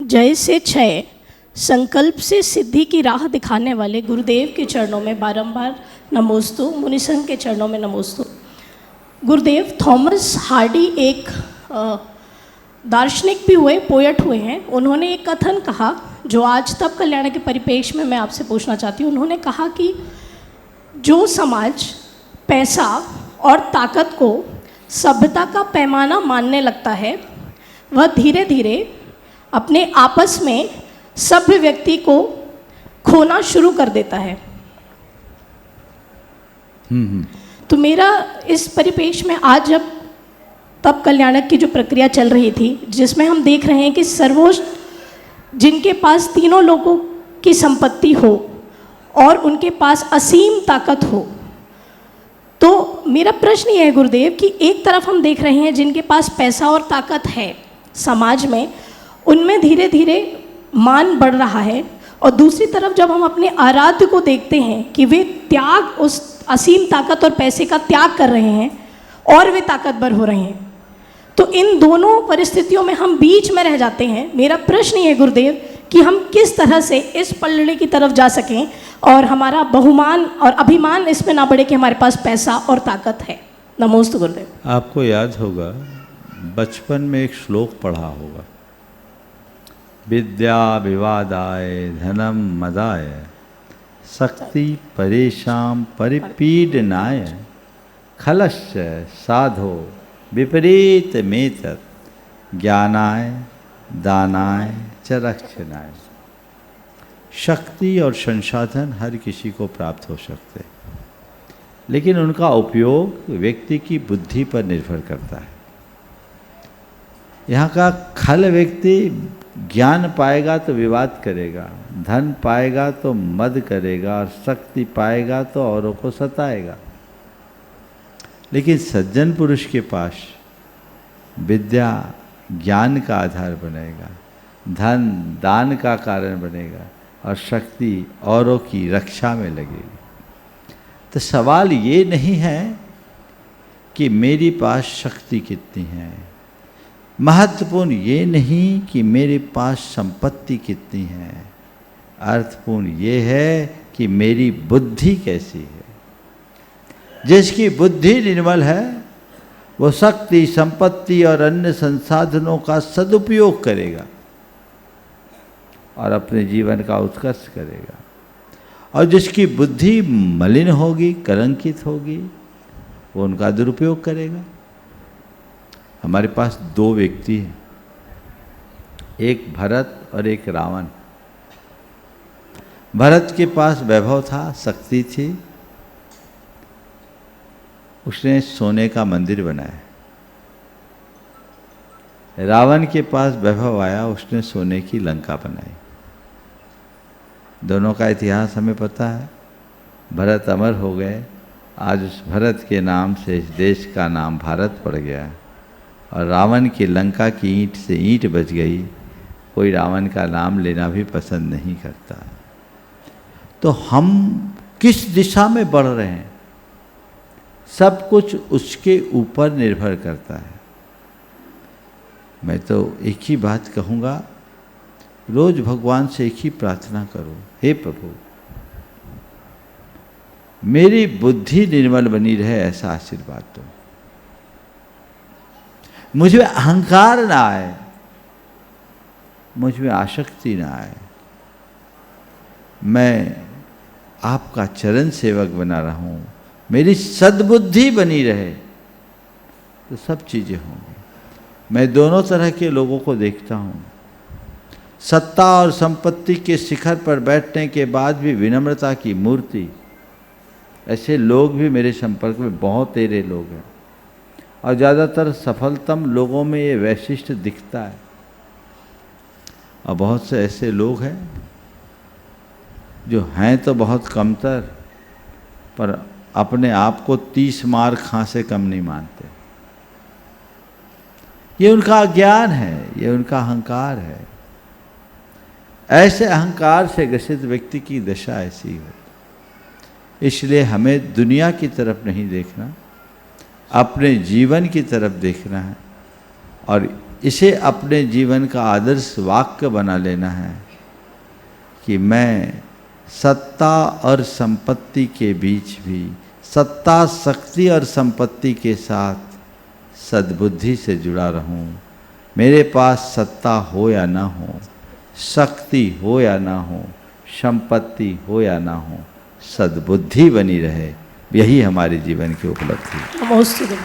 जय से क्षय, संकल्प से सिद्धि की राह दिखाने वाले गुरुदेव के चरणों में बारंबार नमोस्तु, मुनिसंघ के चरणों में नमोस्तु। गुरुदेव थॉमस हार्डी एक दार्शनिक भी हुए, पोएट हुए हैं। उन्होंने एक कथन कहा जो आज तब कल्याण के परिपेक्ष में मैं आपसे पूछना चाहती हूँ। उन्होंने कहा कि जो समाज पैसा और ताकत को सभ्यता का पैमाना मानने लगता है, वह धीरे धीरे अपने आपस में सभ्य व्यक्ति को खोना शुरू कर देता है। तो मेरा इस परिपेक्ष में आज जब तब कल्याणक की जो प्रक्रिया चल रही थी, जिसमें हम देख रहे हैं कि सर्वोच्च जिनके पास तीनों लोगों की संपत्ति हो और उनके पास असीम ताकत हो, तो मेरा प्रश्न ये है गुरुदेव कि एक तरफ हम देख रहे हैं जिनके पास पैसा और ताकत है समाज में, उनमें धीरे धीरे मान बढ़ रहा है, और दूसरी तरफ जब हम अपने आराध्य को देखते हैं कि वे त्याग, उस असीम ताकत और पैसे का त्याग कर रहे हैं और वे ताकतवर हो रहे हैं, तो इन दोनों परिस्थितियों में हम बीच में रह जाते हैं। मेरा प्रश्न ये है गुरुदेव कि हम किस तरह से इस पलड़े की तरफ जा सकें और हमारा बहुमान और अभिमान इसमें ना बढ़े कि हमारे पास पैसा और ताकत है। नमोस्तु गुरुदेव। आपको याद होगा, बचपन में एक श्लोक पढ़ा होगा, विद्या विवादाय धनम मदाय शक्ति परेशान परिपीडनाय खलश्च साधो विपरीत मेतत् ज्ञानाय दानाय च रक्षणाय। शक्ति और संसाधन हर किसी को प्राप्त हो सकते, लेकिन उनका उपयोग व्यक्ति की बुद्धि पर निर्भर करता है। यहाँ का खल व्यक्ति ज्ञान पाएगा तो विवाद करेगा, धन पाएगा तो मद करेगा, और शक्ति पाएगा तो औरों को सताएगा। लेकिन सज्जन पुरुष के पास विद्या ज्ञान का आधार बनेगा, धन दान का कारण बनेगा, और शक्ति औरों की रक्षा में लगेगी। तो सवाल ये नहीं है कि मेरे पास शक्ति कितनी है, महत्वपूर्ण ये नहीं कि मेरे पास संपत्ति कितनी है, अर्थपूर्ण ये है कि मेरी बुद्धि कैसी है। जिसकी बुद्धि निर्मल है वो शक्ति, संपत्ति और अन्य संसाधनों का सदुपयोग करेगा और अपने जीवन का उत्कर्ष करेगा, और जिसकी बुद्धि मलिन होगी, कलंकित होगी, वो उनका दुरुपयोग करेगा। हमारे पास दो व्यक्ति हैं, एक भरत और एक रावण। भरत के पास वैभव था, शक्ति थी, उसने सोने का मंदिर बनाया। रावण के पास वैभव आया, उसने सोने की लंका बनाई। दोनों का इतिहास हमें पता है। भरत अमर हो गए, आज उस भरत के नाम से इस देश का नाम भारत पड़ गया, और रावण की लंका की ईंट से ईंट बच गई। कोई रावण का नाम लेना भी पसंद नहीं करता। तो हम किस दिशा में बढ़ रहे हैं, सब कुछ उसके ऊपर निर्भर करता है। मैं तो एक ही बात कहूँगा, रोज भगवान से एक ही प्रार्थना करो, हे प्रभु मेरी बुद्धि निर्मल बनी रहे, ऐसा आशीर्वाद दो। मुझ में अहंकार ना आए, मुझ में आसक्ति ना आए, मैं आपका चरण सेवक बना रहूं, मेरी सद्बुद्धि बनी रहे, तो सब चीज़ें होंगी। मैं दोनों तरह के लोगों को देखता हूँ। सत्ता और संपत्ति के शिखर पर बैठने के बाद भी विनम्रता की मूर्ति, ऐसे लोग भी मेरे संपर्क में बहुत तेरे लोग हैं, और ज़्यादातर सफलतम लोगों में ये वैशिष्ट दिखता है। और बहुत से ऐसे लोग हैं जो हैं तो बहुत कमतर, पर अपने आप को 30 मार खां से कम नहीं मानते। ये उनका अज्ञान है, ये उनका अहंकार है। ऐसे अहंकार से ग्रसित व्यक्ति की दशा ऐसी है। इसलिए हमें दुनिया की तरफ नहीं देखना, अपने जीवन की तरफ देखना है, और इसे अपने जीवन का आदर्श वाक्य बना लेना है कि मैं सत्ता और संपत्ति के बीच भी सत्ता, शक्ति और संपत्ति के साथ सद्बुद्धि से जुड़ा रहूं। मेरे पास सत्ता हो या ना हो, शक्ति हो या ना हो, संपत्ति हो या ना हो, सद्बुद्धि बनी रहे, यही हमारे जीवन की उपलब्धि है। नमोस्तुते।